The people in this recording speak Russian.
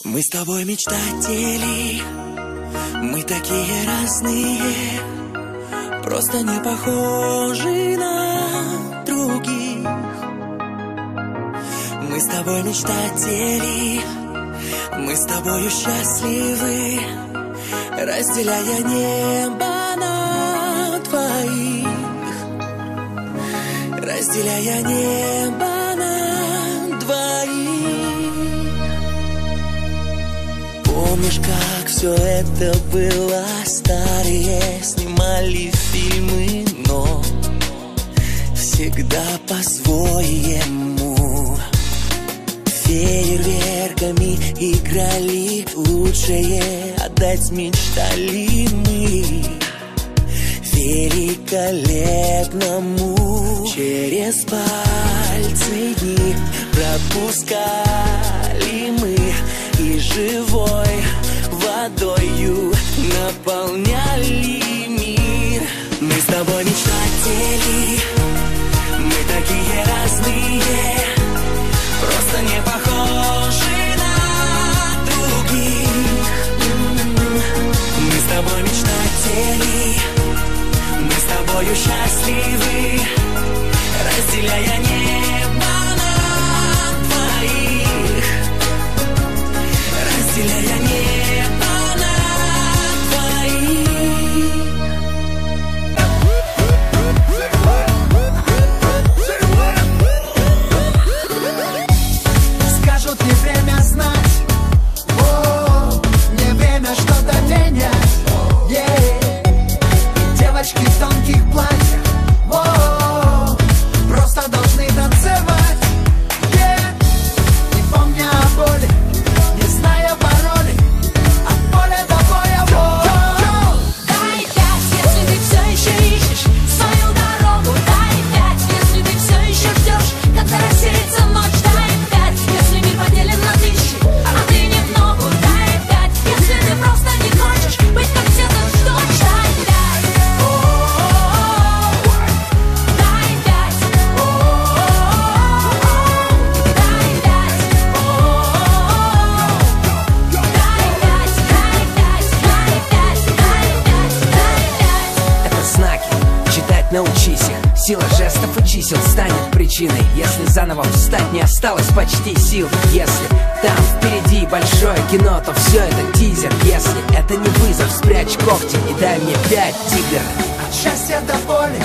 Мы с тобой мечтатели, мы такие разные, просто не похожи на других. Мы с тобой мечтатели, мы с тобою счастливы, разделяя небо на двоих, разделяя небо на двоих. Помнишь, как все это было? Старые снимали фильмы, но всегда по-своему. Фейерверками играли, лучшее отдать мечтали мы великолепному. Через пальцы дни пропускали мы и живой водою наполняли мир. Мы с тобой мечтатели, мы такие разные, просто не похожи на других. Мы с тобой мечтатели, мы с тобою счастливы, разделяя небо на двоих, разделяя небо на двоих. Скажут, не время знать, не время что-то менять, девочки в тонких платьях, просто должны танцевать, не помня о боли, не зная пароли, от поля до боя. Дай пять, если ты все еще ищешь свою дорогу. Дай пять, если ты все еще ждешь, когда рассеется ночь. Дай пять, если мир поделен на тысячи, а ты не в ногу. Дай пять, если ты просто не хочешь быть как все, то что? Дай пять, дай пять, Это знаки, читать научись их. Сила жестов и чисел станет причиной. Если заново встать не осталось почти сил. Если там впереди большое кино, то все это тизер. Если это не вызов, спрячь когти и дай мне 5, тигр. От счастья до боли,